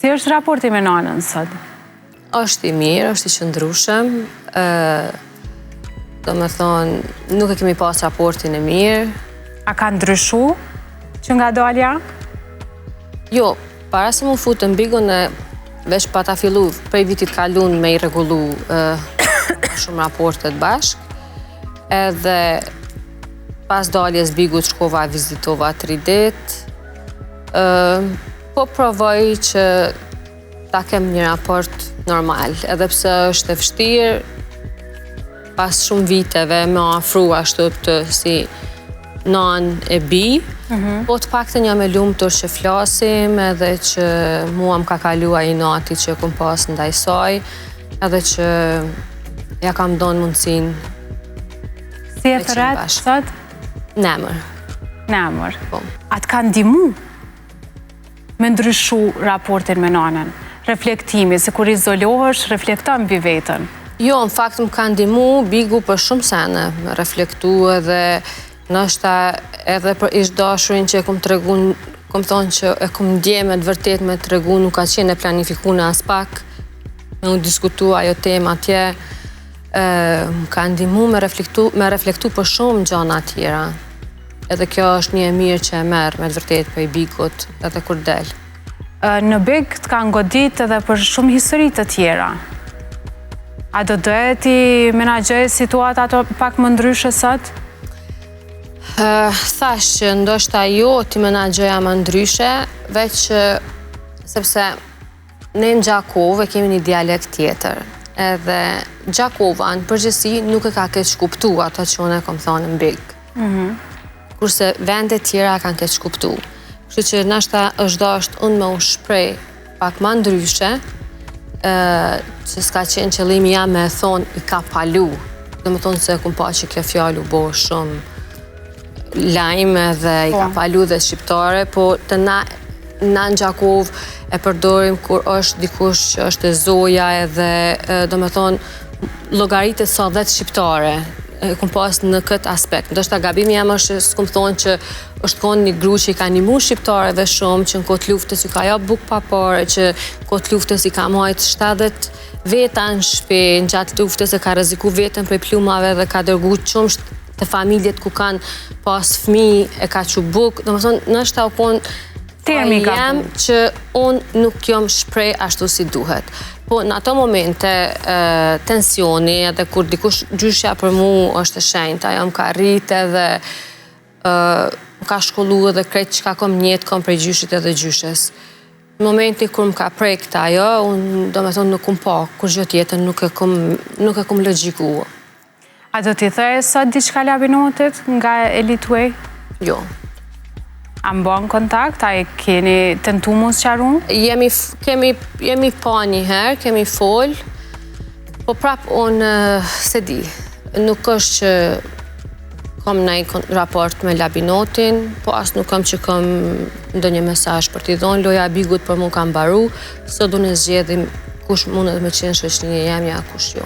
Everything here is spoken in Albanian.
Si është raporti me nanën sot? Është i mirë, është i qëndrueshëm. Do me thonë, nuk e kemi pas raportin e mirë. A ka ndryshu që nga dalja? Jo, para se mu futë në bigun e veç pa ta fillu prej vitit kalun me i regullu shumë raportet bashk. Edhe pas daljes bigut shkova vizitova 3 dit. Po provoj që ta kem një raport normal, edhe pse është e vështirë, pas shumë viteve me afru ashtu të si nan e bi, po të paktën jam e lumtur që flasim, edhe që mua më ka kalua i nati që kum pas ndaj saj, edhe që ja kam donë mundësin. Si e thëret sot? Nemër. Nemër. Po. A të ka ndimu me ndryshu raportin me nanën? Reflektimi, se kur izolohesh, reflekton mbi veten. Jo, në fakt më ka ndimu bigu për shumë sene, me reflektu edhe nështë edhe për ish dashurin që e kom të regu, kom thonë që e kom ndje me të vërtet me të regu, nuk ka qenë e planifikune as pak, me unë diskutu ajo tema tje, më ka ndimu me reflektu për shumë gjana tjera. Edhe kjo është një e mirë që e merë me të vërtet për i bigut edhe kur del. Në big të ka ngodit edhe për shumë historit të tjera. A do dohet i menagjoj situatat pak më ndryshe sot? Thash që ndoshta jo ti menagjoja më ndryshe, veç sepse ne në Gjakovë kemi një dialekt tjetër. Edhe Gjakova në përgjithësi nuk e ka keq kuptu ato që unë e kom thonë në big. Kurse vendet tjera kanë keq kuptu. Kështu që nashta është dashtë unë me u shprej pak ma ndryshe, që s'ka qenë qëllimi jam me thonë i ka palu. Dhe me thonë se kum pa që kjo fjallu bo shumë lajme dhe i ka palu dhe shqiptare, po të na në Gjakovë e përdorim kur është dikush që është e zoja edhe do me thonë llogaritet sa 10 shqiptare. Kum pas në këtë aspekt. Ndoshta gabimi jam është s'kum thonë që është konë një gru që i ka nimu shqiptareve shumë, që në kotë luftës i ka jap buk pa pare, që kotë luftës i ka majtë 70 veta në shpi, në gjatë luftës e ka rreziku vetën prej plumave dhe ka dërgu qumsht të familjet ku kanë pas fëmi e ka që buk. Do më thonë, nështë u konë jem që unë nuk jom shprej ashtu si duhet. Po në ato momente, tensioni edhe kur dikush gjyshja për mu është e shenjta, jam ka rritë edhe ka shkollu edhe krejt që ka kom njetë, kom prej gjyshit edhe gjyshes. Në momenti kur më ka prej këta jo, unë do me thonë nuk kum pa, kur gjë tjetër nuk e kum logjiku. A do t'i thej sot diçka Labinotit nga Elituej? Jo. A më bën kontakt? A i keni tentu mu sqaru? Jemi pa një herë, kemi fol, po prap unë se di. Nuk është që kom nëjë raport me Labinotin, po as nuk kom që kom ndonjë mesazh për t'i dhonë, loja bigut për mu kam baru, sot unë e zgjedhim kush mundet me qenë shoqënia jemja, kush jo.